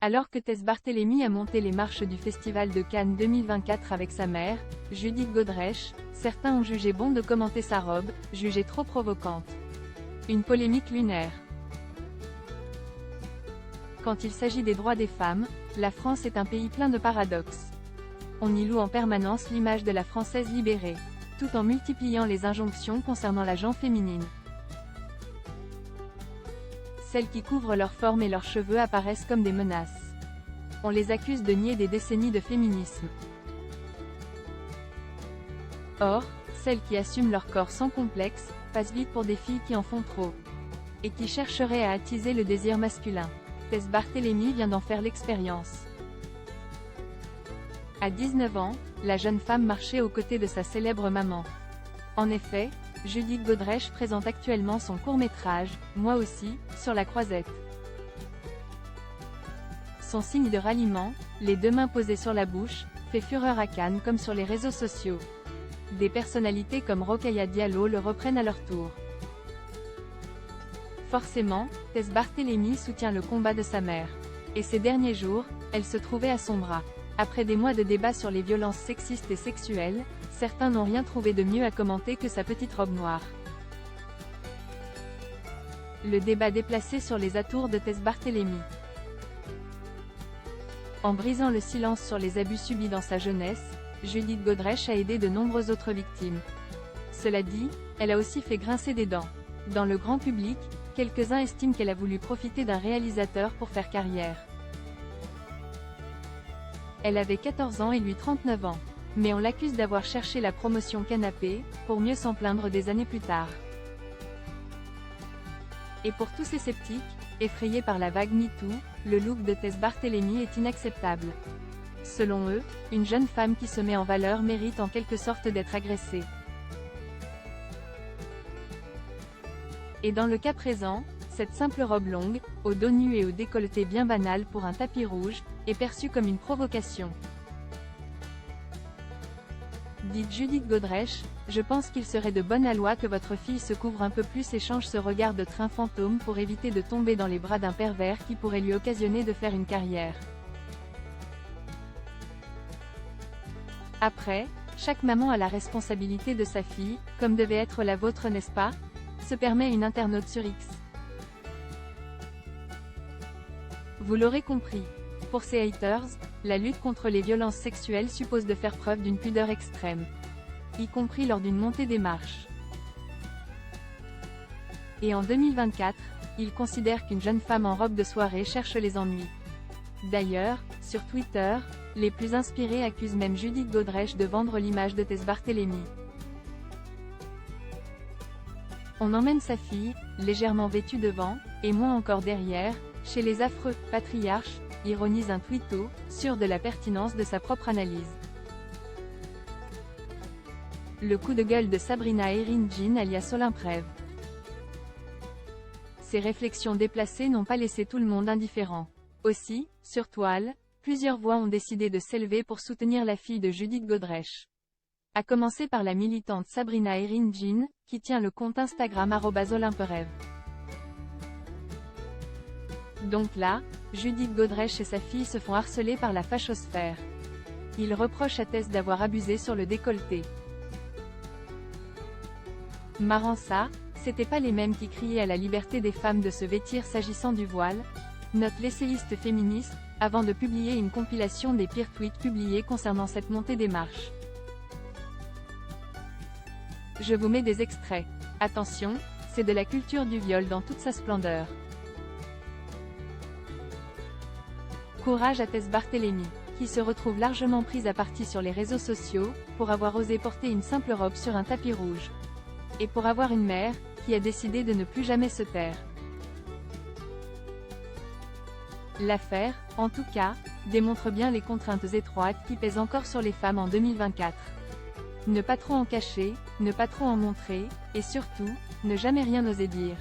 Alors que Tess Barthélémy a monté les marches du Festival de Cannes 2024 avec sa mère, Judith Godrèche, certains ont jugé bon de commenter sa robe, jugée trop provocante. Une polémique lunaire. Quand il s'agit des droits des femmes, la France est un pays plein de paradoxes. On y loue en permanence l'image de la Française libérée, tout en multipliant les injonctions concernant la gent féminine. Celles qui couvrent leur forme et leurs cheveux apparaissent comme des menaces. On les accuse de nier des décennies de féminisme. Or, celles qui assument leur corps sans complexe, passent vite pour des filles qui en font trop. Et qui chercheraient à attiser le désir masculin. Tess Barthélémy vient d'en faire l'expérience. À 19 ans, la jeune femme marchait aux côtés de sa célèbre maman. En effet, Judith Godrèche présente actuellement son court-métrage, Moi aussi, sur la croisette. Son signe de ralliement, les deux mains posées sur la bouche, fait fureur à Cannes comme sur les réseaux sociaux. Des personnalités comme Rokhaya Diallo le reprennent à leur tour. Forcément, Tess Barthélémy soutient le combat de sa mère. Et ces derniers jours, elle se trouvait à son bras. Après des mois de débats sur les violences sexistes et sexuelles, certains n'ont rien trouvé de mieux à commenter que sa petite robe noire. Le débat déplacé sur les atours de Tess Barthélémy. En brisant le silence sur les abus subis dans sa jeunesse, Judith Godrèche a aidé de nombreuses autres victimes. Cela dit, elle a aussi fait grincer des dents. Dans le grand public, quelques-uns estiment qu'elle a voulu profiter d'un réalisateur pour faire carrière. Elle avait 14 ans et lui 39 ans. Mais on l'accuse d'avoir cherché la promotion canapé, pour mieux s'en plaindre des années plus tard. Et pour tous ces sceptiques, effrayés par la vague MeToo, le look de Tess Barthélémy est inacceptable. Selon eux, une jeune femme qui se met en valeur mérite en quelque sorte d'être agressée. Et dans le cas présent, cette simple robe longue, au dos nu et au décolleté bien banal pour un tapis rouge, est perçue comme une provocation. Dites Judith Godrèche, je pense qu'il serait de bonne loi que votre fille se couvre un peu plus et change ce regard de train fantôme pour éviter de tomber dans les bras d'un pervers qui pourrait lui occasionner de faire une carrière. Après, chaque maman a la responsabilité de sa fille, comme devait être la vôtre, n'est-ce pas? Se permet une internaute sur X. Vous l'aurez compris. Pour ces haters, la lutte contre les violences sexuelles suppose de faire preuve d'une pudeur extrême. Y compris lors d'une montée des marches. Et en 2024, ils considèrent qu'une jeune femme en robe de soirée cherche les ennuis. D'ailleurs, sur Twitter, les plus inspirés accusent même Judith Godrèche de vendre l'image de Tess Barthélémy. On emmène sa fille, légèrement vêtue devant, et moins encore derrière, chez les affreux « patriarches », ironise un twitto, sûr de la pertinence de sa propre analyse. Le coup de gueule de Sabrina Erin Jean alias Olymprève. Ces réflexions déplacées n'ont pas laissé tout le monde indifférent. Aussi, sur toile, plusieurs voix ont décidé de s'élever pour soutenir la fille de Judith Godrèche. À commencer par la militante Sabrina Erin Jean, qui tient le compte Instagram @olymperève. Donc là, Judith Godrèche et sa fille se font harceler par la fachosphère. Ils reprochent à Tess d'avoir abusé sur le décolleté. Marrant ça, c'était pas les mêmes qui criaient à la liberté des femmes de se vêtir s'agissant du voile, note l'essayiste féministe, avant de publier une compilation des pires tweets publiés concernant cette montée des marches. Je vous mets des extraits. Attention, c'est de la culture du viol dans toute sa splendeur. Courage à Tess Barthélémy, qui se retrouve largement prise à partie sur les réseaux sociaux, pour avoir osé porter une simple robe sur un tapis rouge. Et pour avoir une mère, qui a décidé de ne plus jamais se taire. L'affaire, en tout cas, démontre bien les contraintes étroites qui pèsent encore sur les femmes en 2024. Ne pas trop en cacher, ne pas trop en montrer, et surtout, ne jamais rien oser dire.